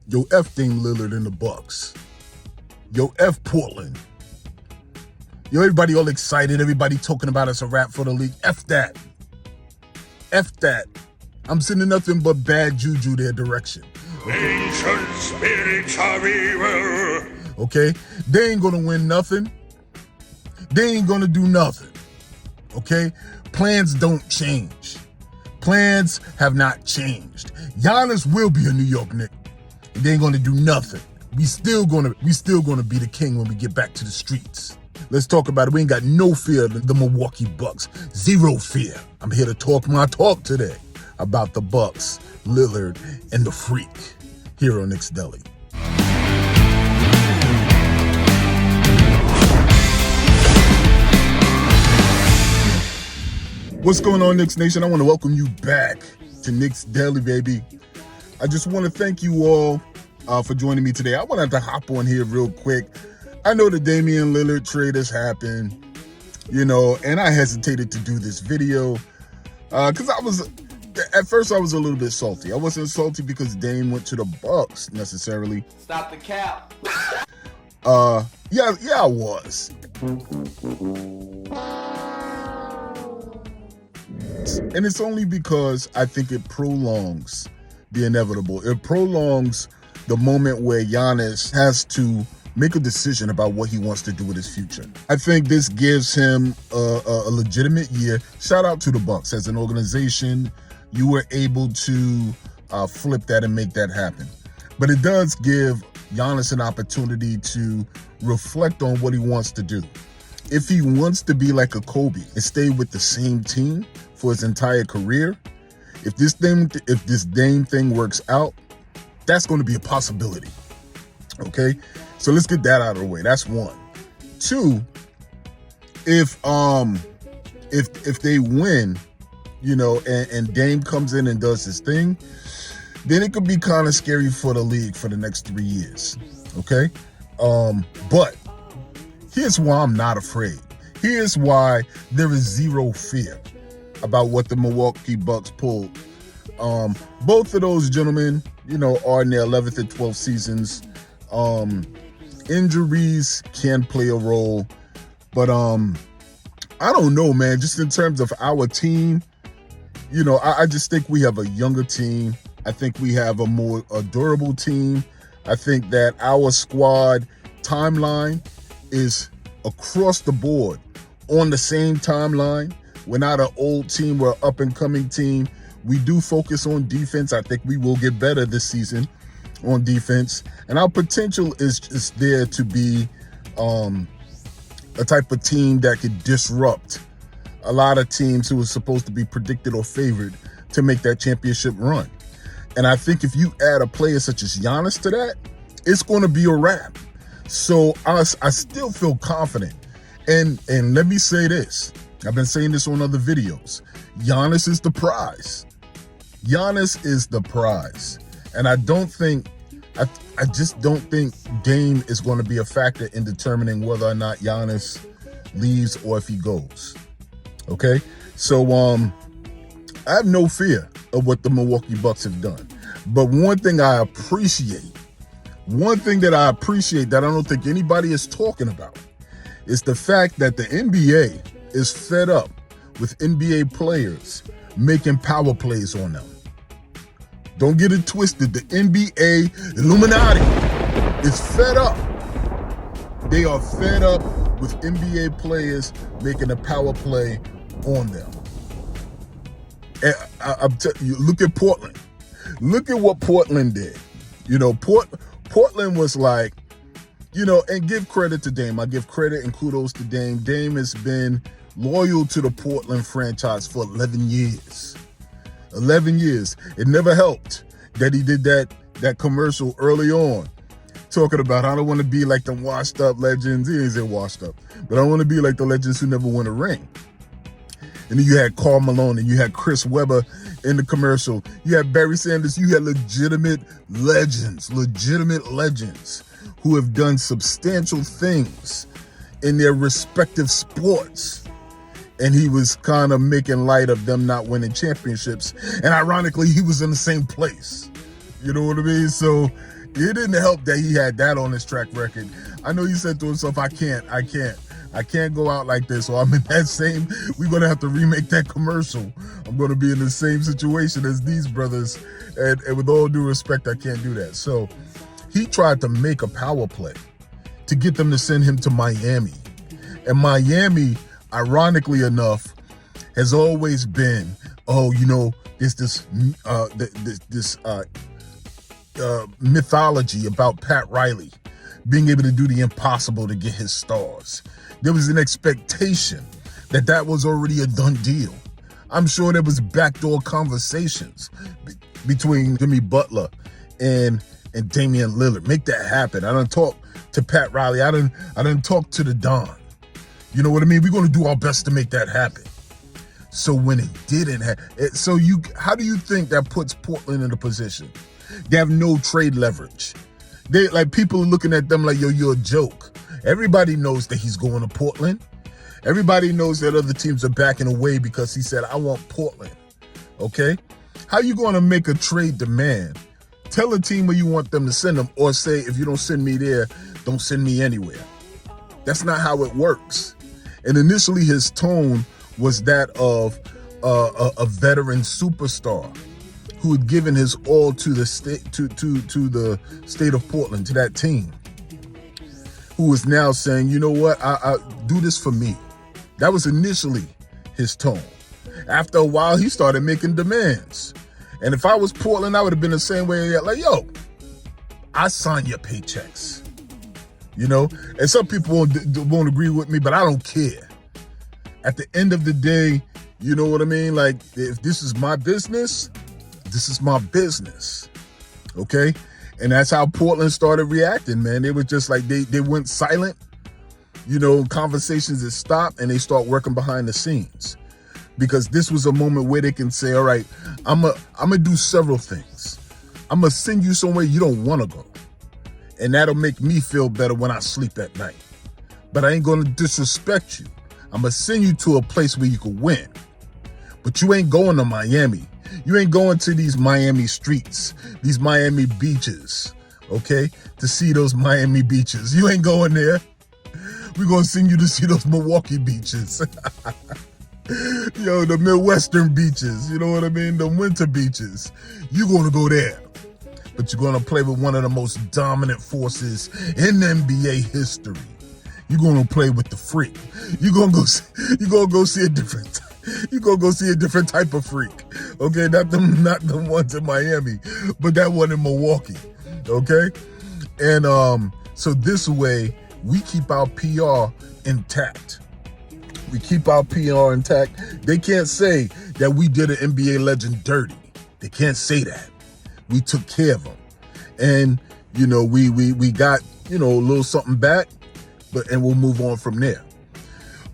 Yo, F Dame Lillard in the Bucks. Yo, F Portland. Yo, everybody all excited. Everybody talking about it's a wrap for the league. F that. F that. I'm sending nothing but bad juju their direction. Ancient spirits of evil. Okay? They ain't gonna win nothing. They ain't gonna do nothing. Okay? Plans don't change. Plans have not changed. Giannis will be a New York Knick. And they ain't gonna do nothing. We still gonna be the king when we get back to the streets. Let's talk about it. We ain't got no fear of the Milwaukee Bucks. Zero fear. I'm here to talk my talk today about the Bucks, Lillard, and the Freak here on Knicks Deli. What's going on, Knicks Nation? I want to welcome you back to Knicks Deli, baby. I just want to thank you all for joining me today. I wanted to hop on here real quick. I know the Damian Lillard trade has happened, and I hesitated to do this video because at first I was a little bit salty. I wasn't salty because Dame went to the Bucks necessarily. Stop the cap. Yeah, I was. And it's only because I think it prolongs the inevitable. It prolongs the moment where Giannis has to make a decision about what he wants to do with his future. I think this gives him a legitimate year. Shout out to the Bucks. As an organization, you were able to flip that and make that happen. But it does give Giannis an opportunity to reflect on what he wants to do. If he wants to be like a Kobe and stay with the same team for his entire career, if this Dame thing works out, that's going to be a possibility. Okay? So let's get that out of the way. That's one. Two, if they win, and Dame comes in and does his thing, then it could be kind of scary for the league for the next 3 years. Okay? But here's why I'm not afraid. Here's why there is zero fear about what the Milwaukee Bucks pulled. Both of those gentlemen, are in their 11th and 12th seasons. Injuries can play a role, but I don't know, man. Just in terms of our team, I just think we have a younger team. I think we have a more durable team. I think that our squad timeline is across the board on the same timeline. We're not an old team, we're an up-and-coming team. We do focus on defense. I think we will get better this season on defense. And our potential is there to be a type of team that could disrupt a lot of teams who are supposed to be predicted or favored to make that championship run. And I think if you add a player such as Giannis to that, it's going to be a wrap. So I still feel confident. And let me say this. I've been saying this on other videos. Giannis is the prize. Giannis is the prize. And I just don't think Dame is going to be a factor in determining whether or not Giannis leaves or if he goes. Okay? So I have no fear of what the Milwaukee Bucks have done. But one thing that I appreciate that I don't think anybody is talking about is the fact that the NBA is fed up with NBA players making power plays on them. Don't get it twisted. The NBA Illuminati is fed up. They are fed up with NBA players making a power play on them. And I'm telling you, look at Portland. Look at what Portland did. Portland was like, and give credit to Dame. I give credit and kudos to Dame. Dame has been loyal to the Portland franchise for 11 years. 11 years. It never helped that he did that commercial early on talking about, I don't want to be like the washed up legends. He ain't say washed up, but I want to be like the legends who never won a ring. And then you had Karl Malone and you had Chris Webber in the commercial. You had Barry Sanders. You had legitimate legends who have done substantial things in their respective sports. And he was kind of making light of them not winning championships. And ironically, he was in the same place. You know what I mean? So It didn't help that he had that on his track record. I know he said to himself, I can't go out like this, or I'm in that same, we're going to have to remake that commercial. I'm going to be in the same situation as these brothers, and with all due respect, I can't do that. So he tried to make a power play to get them to send him to Miami. And Miami, ironically enough, has always been, there's this mythology about Pat Riley being able to do the impossible to get his stars. There was an expectation that was already a done deal. I'm sure there was backdoor conversations between Jimmy Butler and Damian Lillard. Make that happen. I done talk to Pat Riley. I done talk to the Don. You know what I mean? We're going to do our best to make that happen. So when it didn't happen, how do you think that puts Portland in a position? They have no trade leverage. People are looking at them like, yo, you're a joke. Everybody knows that he's going to Portland. Everybody knows that other teams are backing away because he said, I want Portland. Okay? How you going to make a trade demand? Tell a team where you want them to send them, or say, if you don't send me there, don't send me anywhere. That's not how it works. And initially his tone was that of a veteran superstar who had given his all to the state, to the state of Portland, to that team, who is now saying, you know what, I do this for me. That was initially his tone. After a while, he started making demands. And if I was Portland, I would have been the same way. Like, yo, I sign your paychecks. And some people won't agree with me, but I don't care. At the end of the day, you know what I mean? Like, if this is my business, this is my business. Okay? And that's how Portland started reacting, man. They were just like, they went silent. Conversations that stopped, and they start working behind the scenes. Because this was a moment where they can say, all right, I'm gonna do several things. I'm gonna send you somewhere you don't want to go. And that'll make me feel better when I sleep at night. But I ain't gonna disrespect you. I'm gonna send you to a place where you can win. But you ain't going to Miami. You ain't going to these Miami streets, these Miami beaches, okay? To see those Miami beaches. You ain't going there. We're gonna send you to see those Milwaukee beaches. The Midwestern beaches, you know what I mean? The winter beaches. You're gonna go there. But you're gonna play with one of the most dominant forces in NBA history. You're gonna play with the freak. You're gonna go see a different. You're gonna go see a different type of freak. Okay, not the ones in Miami, but that one in Milwaukee. Okay, and so this way we keep our PR intact. We keep our PR intact. They can't say that we did an NBA legend dirty. They can't say that. We took care of them. And, we got, a little something back, and we'll move on from there.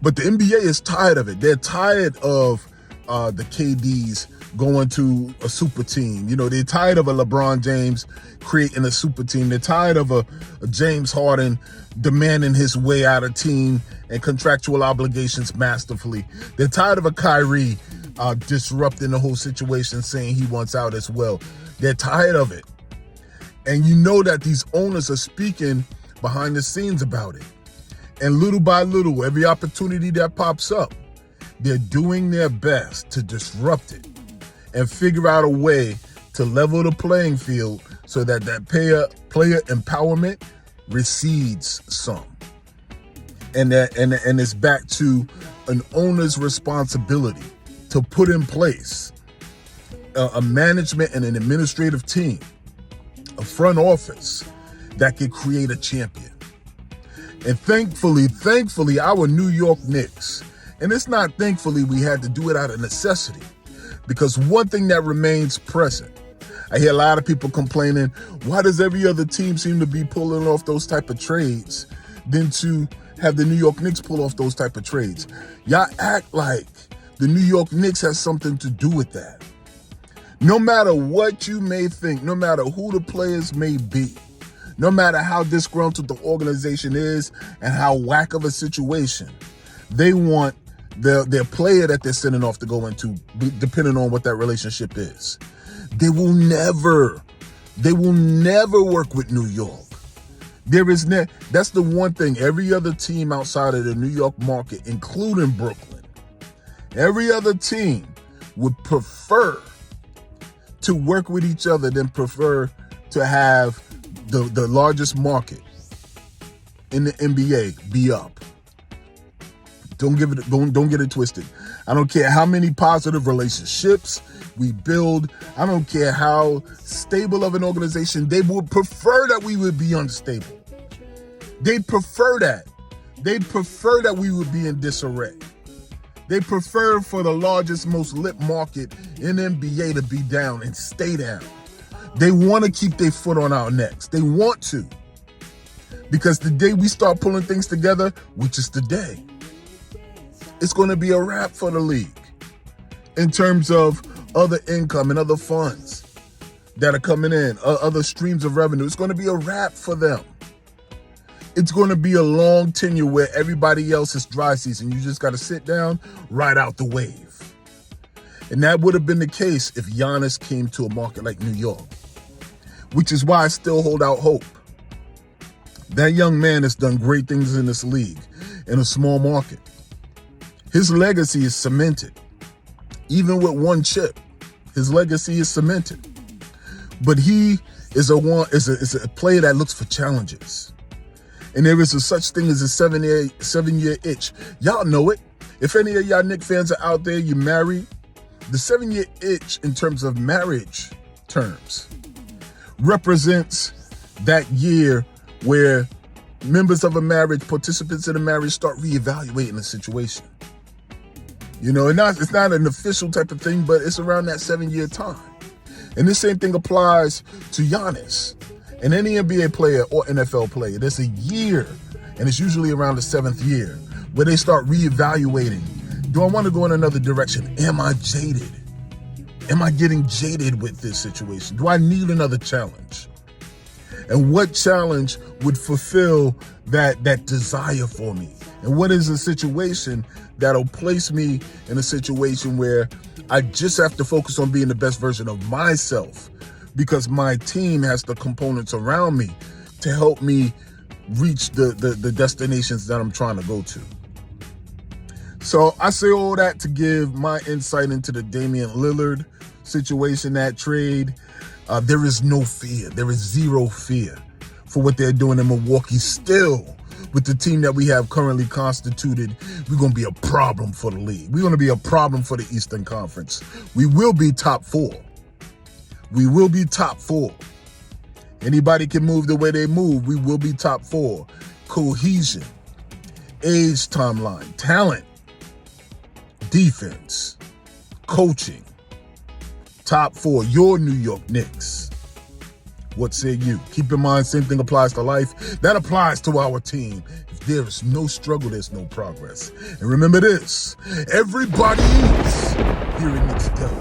But the NBA is tired of it. They're tired of the KDs going to a super team. They're tired of a LeBron James creating a super team. They're tired of a James Harden demanding his way out of team and contractual obligations masterfully. They're tired of a Kyrie disrupting the whole situation, saying he wants out as well. They're tired of it. And you know that these owners are speaking behind the scenes about it. And little by little, every opportunity that pops up, they're doing their best to disrupt it and figure out a way to level the playing field so that player empowerment recedes some. And it's back to an owner's responsibility to put in place a management and an administrative team, a front office that could create a champion. And thankfully, our New York Knicks, and it's not thankfully we had to do it out of necessity, because one thing that remains present, I hear a lot of people complaining, why does every other team seem to be pulling off those type of trades than to have the New York Knicks pull off those type of trades? Y'all act like the New York Knicks has something to do with that. No matter what you may think, no matter who the players may be, no matter how disgruntled the organization is and how whack of a situation, they want their player that they're sending off to go into, depending on what that relationship is. They will never They will never work with New York. That's the one thing. Every other team outside of the New York market, including Brooklyn, every other team would prefer to work with each other than prefer to have the largest market in the NBA be up. Don't get it twisted. I don't care how many positive relationships we build. I don't care how stable of an organization. They would prefer that we would be unstable. They'd prefer that. They'd prefer that we would be in disarray. They prefer for the largest, most lit market in NBA to be down and stay down. They want to keep their foot on our necks. They want to. Because the day we start pulling things together, which is today, it's going to be a wrap for the league in terms of other income and other funds that are coming in, other streams of revenue. It's going to be a wrap for them. It's going to be a long tenure where everybody else is dry season. You just got to sit down, ride out the wave. And that would have been the case if Giannis came to a market like New York, which is why I still hold out hope. That young man has done great things in this league in a small market. His legacy is cemented. Even with one chip, his legacy is cemented. But he is a player that looks for challenges. And there is a such thing as a seven-year itch. Y'all know it. If any of y'all Knicks fans are out there, you married, the 7-year itch in terms of marriage terms represents that year where members of a marriage, participants in a marriage, start reevaluating the situation. You know, it's not an official type of thing, but it's around that 7-year time. And the same thing applies to Giannis and any NBA player or NFL player. There's a year, and it's usually around the 7th year, where they start reevaluating. Do I want to go in another direction? Am I jaded? Am I getting jaded with this situation? Do I need another challenge? And what challenge would fulfill that desire for me? And what is a situation that'll place me in a situation where I just have to focus on being the best version of myself because my team has the components around me to help me reach the destinations that I'm trying to go to. So I say all that to give my insight into the Damian Lillard situation, that trade. There is no fear. There is zero fear for what they're doing in Milwaukee. Still, with the team that we have currently constituted, we're going to be a problem for the league. We're going to be a problem for the Eastern Conference. We will be top 4. We will be top 4. Anybody can move the way they move. We will be top 4. Cohesion, age timeline, talent, defense, coaching. Top 4, your New York Knicks. What say you? Keep in mind, same thing applies to life. That applies to our team. If there is no struggle, there's no progress. And remember this, everybody eats here in Knicks Deli.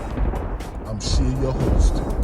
I'm Shea, your host.